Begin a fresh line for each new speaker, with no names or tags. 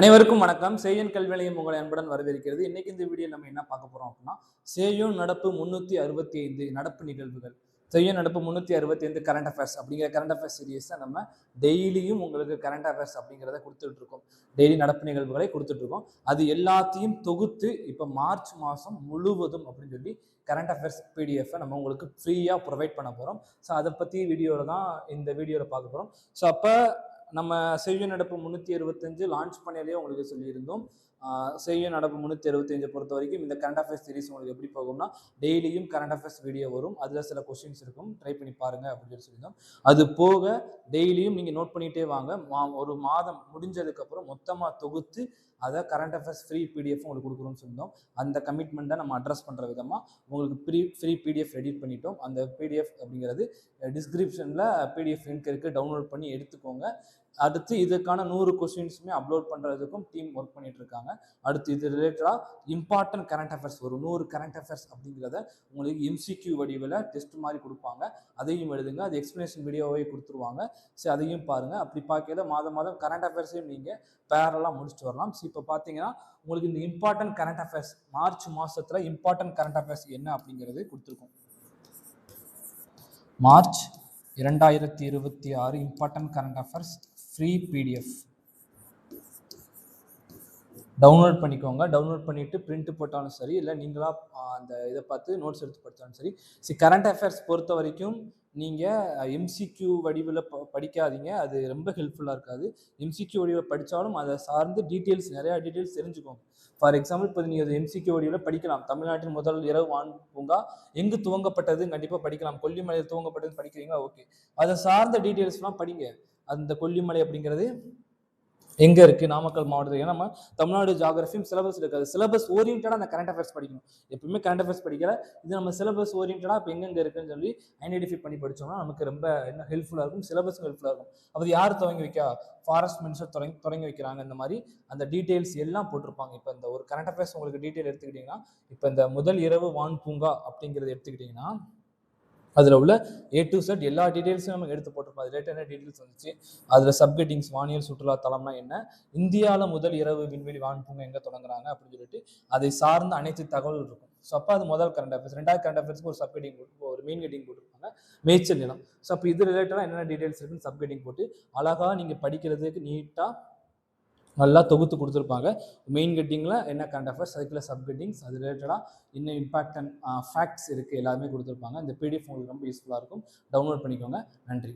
அனைவருக்கும் வணக்கம். சேயன் கல்வி நிலையம் உங்களை அன்புடன் வரவேற்கிறது. இன்னைக்கு இந்த வீடியோ நம்ம என்ன பார்க்க போறோம் அப்படின்னா, சேயோன் நடப்பு 365 நடப்பு நிகழ்வுகள். சேயோன் நடப்பு 365 கரண்ட் அஃபேர்ஸ் அப்படிங்கிற கரண்ட் அஃபேர்ஸ் சீரியஸை நம்ம டெய்லியும் உங்களுக்கு கரண்ட் அஃபேர்ஸ் அப்படிங்கிறத கொடுத்துட்டு இருக்கோம். டெய்லி நடப்பு நிகழ்வுகளை கொடுத்துட்டு இருக்கோம். அது எல்லாத்தையும் தொகுத்து இப்போ மார்ச் மாதம் முழுவதும் அப்படின்னு சொல்லி கரண்ட் அஃபேர்ஸ் பிடிஎஃப் நம்ம உங்களுக்கு ஃப்ரீயாக ப்ரொவைட் பண்ண போகிறோம். ஸோ அதை பற்றி வீடியோவில் தான் இந்த வீடியோவில் பார்க்க போகிறோம். ஸோ அப்போ நம்ம செய்ய நடப்பு 365 லான்ச் பண்ணலையே உங்களுக்கு சொல்லியிருந்தோம். செய்ய நடப்பு 365 பொறுத்த வரைக்கும் இந்த கரண்ட் அஃபேர்ஸ் சீரிஸ் உங்களுக்கு எப்படி போகும்னா, டெய்லியும் கரண்ட் அஃபேர்ஸ் வீடியோ வரும். அதில் சில கொஸ்டின்ஸ் இருக்கும், ட்ரை பண்ணி பாருங்க அப்படின்னு சொல்லியிருந்தோம். அது போக டெய்லியும் நீங்கள் நோட் பண்ணிகிட்டே வாங்க. ஒரு மாதம் முடிஞ்சதுக்கப்புறம் மொத்தமாக தொகுத்து அதை கரண்ட் அஃபேர்ஸ் ஃப்ரீ பிடிஎஃப் உங்களுக்கு கொடுக்குறோம்னு சொல்லியிருந்தோம். அந்த கமிட்மெண்ட்டை நம்ம அட்ரஸ் பண்ணுற விதமாக உங்களுக்கு ஃப்ரீ பிடிஎஃப் எடிட் பண்ணிட்டோம். அந்த பிடிஎஃப் அப்படிங்கிறது டிஸ்கிரிப்ஷனில் பிடிஎஃப் லிங்க் இருக்குது, டவுன்லோட் பண்ணி எடுத்துக்கோங்க. அடுத்து இதுக்கான 100 கொஸ்டின்ஸுமே அப்லோட் பண்ணுறதுக்கும் டீம் ஒர்க் பண்ணிட்டு இருக்காங்க. அடுத்து இது ரிலேட்டடாக இம்பார்ட்டன்ட் கரண்ட் அஃபேர்ஸ் வரும். 100 கரண்ட் அஃபேர்ஸ் அப்படிங்கிறத உங்களுக்கு எம்சிக்யூ வடிவில் டெஸ்ட் மாதிரி கொடுப்பாங்க. அதையும் எழுதுங்க. அது எக்ஸ்பிளனேஷன் வீடியோவே கொடுத்துருவாங்க. ஸோ அதையும் பாருங்கள். அப்படி பார்க்கல மாதம் கரண்ட் அஃபேர்ஸையும் நீங்கள் பேரலாக முடிச்சுட்டு வரலாம். ஸோ இப்போ பார்த்தீங்கன்னா உங்களுக்கு இந்த இம்பார்ட்டன்ட் கரண்ட் அஃபேர்ஸ் மார்ச் மாதத்தில் இம்பார்ட்டன்ட் கரண்ட் அஃபேர்ஸ் என்ன அப்படிங்கிறது கொடுத்துருக்கோம். March 2026 important current affairs free PDF download பண்ணிக்கோங்க. டவுன்லோட் பண்ணிவிட்டு பிரிண்ட் போட்டாலும் சரி, இல்லை நீங்களாக அந்த இதை பார்த்து நோட்ஸ் எடுத்து படித்தாலும் சரி. கரண்ட் அஃபேர்ஸ் பொறுத்த வரைக்கும் நீங்கள் எம்சிக்யூ வடிவில் படிக்காதீங்க. அது ரொம்ப ஹெல்ப்ஃபுல்லாக இருக்காது. எம்சிக்யூ வடிவில் படித்தாலும் அதை சார்ந்து நிறையா டீட்டெயில்ஸ் தெரிஞ்சுக்கோங்க. ஃபார் எக்ஸாம்பிள், இப்போ நீங்கள் எம்சிக்யூ வடிவில் படிக்கலாம். தமிழ்நாட்டின் முதல் இரவு வான் பூங்கா எங்கு துவங்கப்பட்டது கண்டிப்பாக படிக்கலாம். கொல்லிமலையில் துவங்கப்பட்டது படிக்கிறீங்களா? ஓகே. அதை சார்ந்த டீட்டெயில்ஸ்லாம் படிங்க. அந்த கொல்லிமலை அப்படிங்கிறது எங்கே இருக்குது? நாமக்கல் மாவட்டத்தில். நம்ம தமிழ்நாடு ஜியாகிரபியும் சிலபஸ் இருக்காது. சிலபஸ் ஓரியன்டாக அந்த கரண்ட் அஃபேர்ஸ் படிக்கணும். எப்பவுமே கரண்ட் அஃபேர்ஸ் படிக்கல, இது நம்ம சிலபஸ் ஓரியன்டாக இப்போ எங்கெங்கே இருக்குன்னு சொல்லி ஐடென்டிஃபை பண்ணி படித்தோம்னா நமக்கு ரொம்ப என்ன ஹெல்ப்ஃபுல்லாக இருக்கும். சிலபஸும் ஹெல்ப்ஃபுல்லாக இருக்கும். அது யார் தொடங்கி வைக்கா? ஃபாரஸ்ட் மினிஸ்டர் தொடங்கி வைக்கிறாங்க. இந்த மாதிரி அந்த டீட்டெயில்ஸ் எல்லாம் போட்டிருப்பாங்க. இப்போ இந்த ஒரு கரண்ட் அஃபேர்ஸ் உங்களுக்கு டீட்டெயில் எடுத்துக்கிட்டிங்கன்னா, இப்போ இந்த முதல் இரவு வான் பூங்கா அப்படிங்கிறது எடுத்துக்கிட்டிங்கன்னா, அதில் உள்ள A to Z எல்லா டீட்டெயில்ஸும் நம்ம எடுத்து போட்டிருப்போம். அது ரிலேட்டட் என்ன டீட்டெயில்ஸ் வந்துச்சு, அதில் சப்ஹெட்டிங்ஸ் வானியல் சுற்றுலா தலம்னா என்ன, இந்தியாவில் முதல் இரவு விண்வெளி வான் பூங்கா எங்கே தொடங்குறாங்க அப்படின்னு சொல்லிட்டு அதை சார்ந்த அனைத்து தகவல் இருக்கும். ஸோ அப்போ அது முதல் கரண்ட் அஃபேர்ஸ். ரெண்டாவது கரண்ட் அஃபேர்ஸ்க்கு ஒரு சப்ஹெட்டிங் போட்டு ஒரு மெயின் ஹெட்டிங் போட்டிருப்பாங்க, மேய்ச்சல் நிலம். ஸோ அப்போ இது ரிலேட்டடாக என்னென்ன டீட்டெயில்ஸ் இருக்குன்னு சப்ஹெட்டிங் போட்டு அழகாக நீங்கள் படிக்கிறதுக்கு நீட்டாக நல்லா தொகுத்து கொடுத்துருப்பாங்க. மெயின் ஹெட்டிங்கில் என்ன கரண்ட் அஃபேர்ஸ், அதுக்குள்ள சப்ஹெட்டிங்ஸ், அது ரிலேட்டடாக இன்னும் இம்பாக்ட் அண்ட் ஃபேக்ட்ஸ் இருக்குது, எல்லாருமே கொடுத்துருப்பாங்க. இந்த பிடிஎஃப் உங்களுக்கு ரொம்ப யூஸ்ஃபுல்லாக இருக்கும். டவுன்லோட் பண்ணிக்கோங்க. நன்றி.